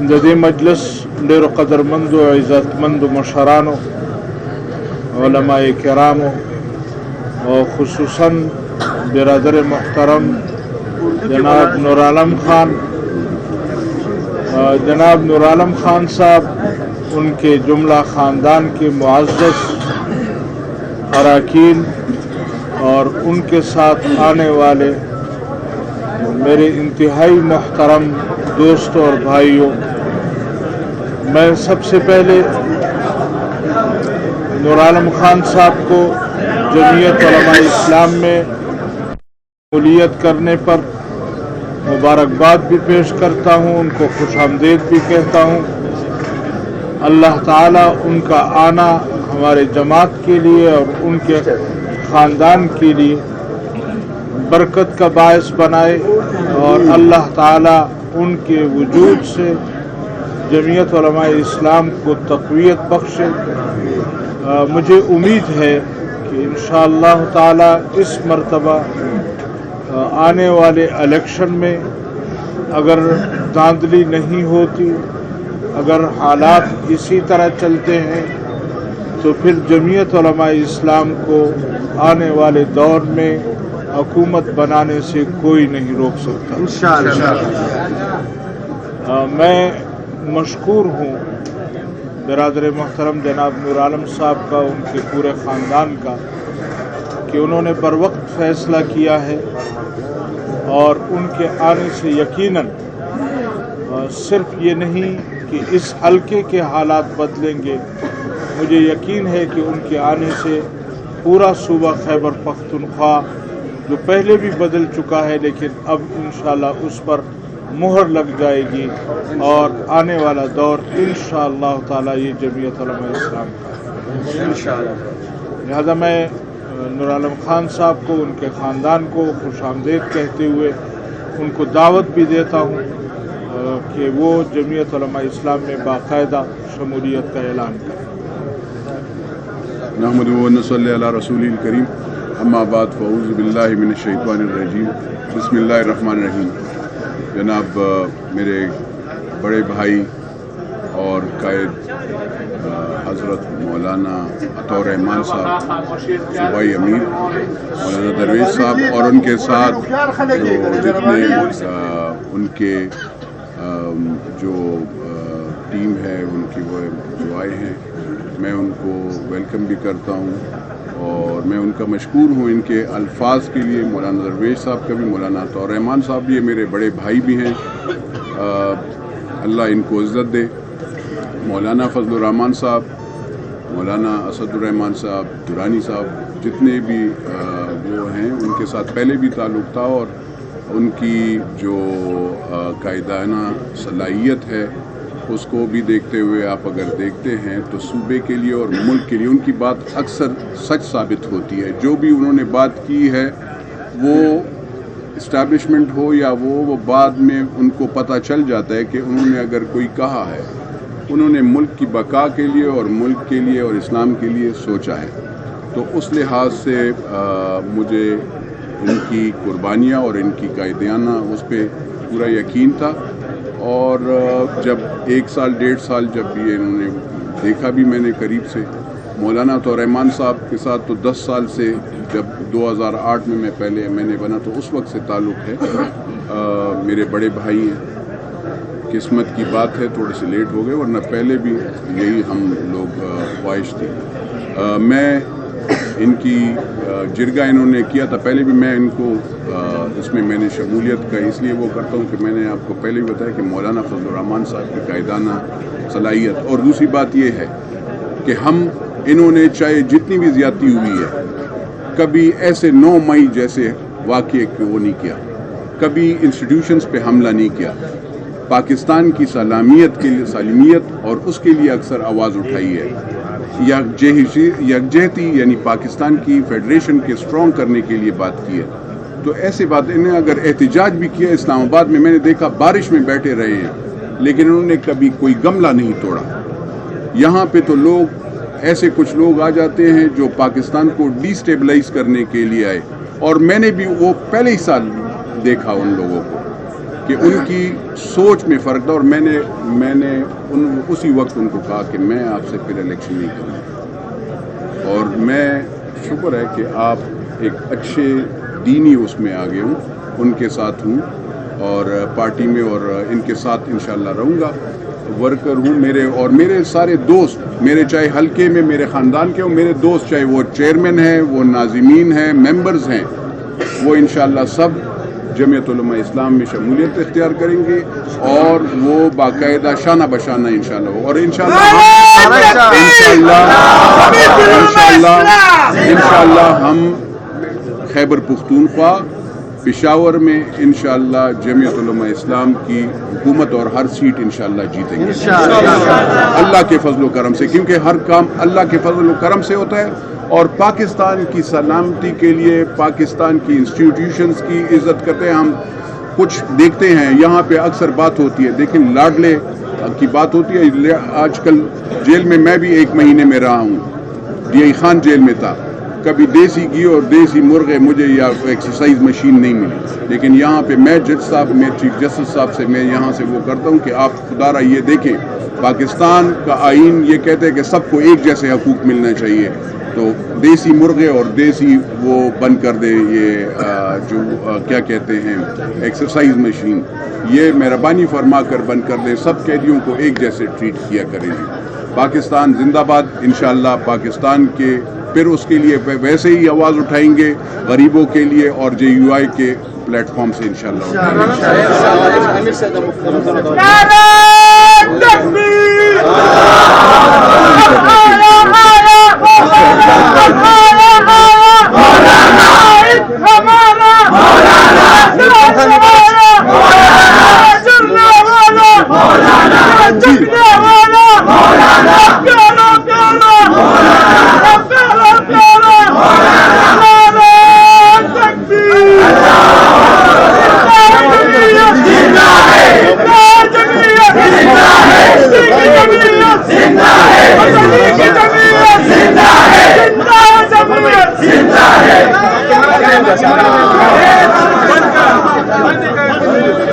جدی مجلس ډېرو قدرمندو عزتمندو مشرانو علماء کرامو او خصوصاً برادر محترم جناب نورعالم خان صاحب، ان کے جملہ خاندان کے معزز اراکین اور ان کے ساتھ آنے والے میرے انتہائی محترم دوستوں اور بھائیوں، میں سب سے پہلے نورعالم خان صاحب کو جمعیت علماء اسلام میں شمولیت کرنے پر مبارکباد بھی پیش کرتا ہوں، ان کو خوش آمدید بھی کہتا ہوں۔ اللہ تعالیٰ ان کا آنا ہمارے جماعت کے لیے اور ان کے خاندان کے لیے برکت کا باعث بنائے، اور اللہ تعالیٰ ان کے وجود سے جمعیت علماء اسلام کو تقویت بخشے۔ مجھے امید ہے کہ انشاءاللہ تعالیٰ اس مرتبہ آنے والے الیکشن میں اگر دھاندلی نہیں ہوتی، اگر حالات اسی طرح چلتے ہیں، تو پھر جمعیت علماء اسلام کو آنے والے دور میں حکومت بنانے سے کوئی نہیں روک سکتا انشاءاللہ۔ میں مشکور ہوں برادر محترم جناب نورعالم صاحب کا، ان کے پورے خاندان کا، کہ انہوں نے بر وقت فیصلہ کیا ہے، اور ان کے آنے سے یقیناً صرف یہ نہیں کہ اس حلقے کے حالات بدلیں گے، مجھے یقین ہے کہ ان کے آنے سے پورا صوبہ خیبر پختونخوا جو پہلے بھی بدل چکا ہے، لیکن اب انشاءاللہ اس پر مہر لگ جائے گی، اور آنے والا دور انشاءاللہ تعالیٰ یہ جمعیت علماء اسلام کا انشاءاللہ۔ لہذا میں نورعالم خان صاحب کو، ان کے خاندان کو خوش آمدید کہتے ہوئے ان کو دعوت بھی دیتا ہوں کہ وہ جمعیت علماء اسلام میں باقاعدہ شمولیت کا اعلان کریں۔ نحمدہ و نصلی علی رسول الکریم، اما بعد فاعوذ باللہ من الشیطان الرجیم، بسم اللہ الرحمن الرحیم۔ جناب میرے بڑے بھائی اور قائد حضرت مولانا عطاء الرحمان صاحب، صوبائی امیر مولانا درویش صاحب، اور ان کے ساتھ جتنے ان کے جو ٹیم ہے ان کی، وہ جو آئے ہیں، میں ان کو ویلکم بھی کرتا ہوں، اور میں ان کا مشکور ہوں ان کے الفاظ کے لیے، مولانا درویش صاحب کا بھی، مولانا عطاء الرحمان صاحب بھی، یہ میرے بڑے بھائی بھی ہیں، اللہ ان کو عزت دے۔ مولانا فضل الرحمان صاحب، مولانا اسد الرحمان صاحب، درانی صاحب، جتنے بھی وہ ہیں، ان کے ساتھ پہلے بھی تعلق تھا، اور ان کی جو قائدانہ صلاحیت ہے اس کو بھی دیکھتے ہوئے آپ اگر دیکھتے ہیں تو صوبے کے لیے اور ملک کے لیے ان کی بات اکثر سچ ثابت ہوتی ہے۔ جو بھی انہوں نے بات کی ہے، وہ اسٹیبلشمنٹ ہو یا وہ بعد میں ان کو پتہ چل جاتا ہے کہ انہوں نے اگر کوئی کہا ہے، انہوں نے ملک کی بقا کے لیے اور ملک کے لیے اور اسلام کے لیے سوچا ہے۔ تو اس لحاظ سے مجھے ان کی قربانیاں اور ان کی قائدانہ اس پہ پورا یقین تھا، اور جب 1 سال 1.5 سال جب یہ انہوں نے دیکھا بھی میں نے قریب سے، مولانا عطاء الرحمان صاحب کے ساتھ تو 10 سال سے، جب 2008 میں پہلے میں نے بنا تو اس وقت سے تعلق ہے، میرے بڑے بھائی ہیں۔ قسمت کی بات ہے تھوڑے سے لیٹ ہو گئے، ورنہ پہلے بھی یہی ہم لوگ خواہش تھی۔ میں ان کی جرگہ انہوں نے کیا تھا، پہلے بھی میں ان کو اس میں نے شمولیت کا اس لیے وہ کرتا ہوں کہ میں نے آپ کو پہلے بھی بتایا کہ مولانا فضل الرحمان صاحب کی قائدانہ صلاحیت، اور دوسری بات یہ ہے کہ انہوں نے چاہے جتنی بھی زیادتی ہوئی ہے، کبھی ایسے 9 مئی جیسے واقعے کو وہ نہیں کیا، کبھی انسٹیٹیوشنز پہ حملہ نہیں کیا، پاکستان کی سالمیت اور اس کے لیے اکثر آواز اٹھائی ہے، یکجہتی یعنی پاکستان کی فیڈریشن کے اسٹرانگ کرنے کے لیے بات کی ہے۔ تو ایسے بات انہیں اگر احتجاج بھی کیا اسلام آباد میں نے دیکھا بارش میں بیٹھے رہے ہیں، لیکن انہوں نے کبھی کوئی گملہ نہیں توڑا۔ یہاں پہ تو ایسے کچھ لوگ آ جاتے ہیں جو پاکستان کو ڈی سٹیبلائز کرنے کے لیے آئے، اور میں نے بھی وہ پہلے ہی سال دیکھا ان لوگوں کو کہ ان کی سوچ میں فرق تھا، اور میں نے اسی وقت ان کو کہا کہ میں آپ سے پھر الیکشن نہیں کروں گا، اور میں شکر ہے کہ آپ ایک اچھے دینی اس میں آگے ہوں، ان کے ساتھ ہوں اور پارٹی میں، اور ان کے ساتھ انشاءاللہ رہوں گا، ورکر ہوں۔ میرے سارے دوست، میرے چاہے حلقے میں میرے خاندان کے ہوں، میرے دوست چاہے وہ چیئرمین ہیں، وہ ناظمین ہیں، ممبرز ہیں، وہ انشاءاللہ سب جمعیت علماء اسلام میں شمولیت اختیار کریں گے، اور وہ باقاعدہ شانہ بشانہ انشاءاللہ ہو، اور انشاءاللہ ہم خیبر پختونخوا پشاور میں انشاءاللہ جمعیت علماء اسلام کی حکومت اور ہر سیٹ انشاءاللہ جیتیں گے اللہ کے فضل و کرم سے، کیونکہ ہر کام اللہ کے فضل و کرم سے ہوتا ہے، اور پاکستان کی سلامتی کے لیے، پاکستان کی انسٹیٹیوشنز کی عزت کرتے ہیں۔ ہم کچھ دیکھتے ہیں یہاں پہ اکثر بات ہوتی ہے، لیکن لاڈلے کی بات ہوتی ہے، آج کل جیل میں بھی 1 مہینے میں رہا ہوں، ڈی آئی خان جیل میں تھا، کبھی دیسی گھی اور دیسی مرغے مجھے یا ایکسرسائز مشین نہیں ملی، لیکن یہاں پہ میں جج صاحب، میں چیف جسٹس صاحب سے میں یہاں سے وہ کرتا ہوں کہ آپ خدا را یہ دیکھیں، پاکستان کا آئین یہ کہتے ہیں کہ سب کو ایک جیسے حقوق ملنا چاہیے، تو دیسی مرغے اور دیسی وہ بند کر دیں، یہ جو کیا کہتے ہیں ایکسرسائز مشین، یہ مہربانی فرما کر بند کر دیں، سب قیدیوں کو ایک جیسے ٹریٹ کیا کریں گے۔ پاکستان زندہ باد، انشاءاللہ پاکستان کے پھر اس کے لیے ویسے ہی آواز اٹھائیں گے غریبوں کے لیے، اور جے یو آئی کے پلیٹ فارم سے انشاءاللہ زندہ ہے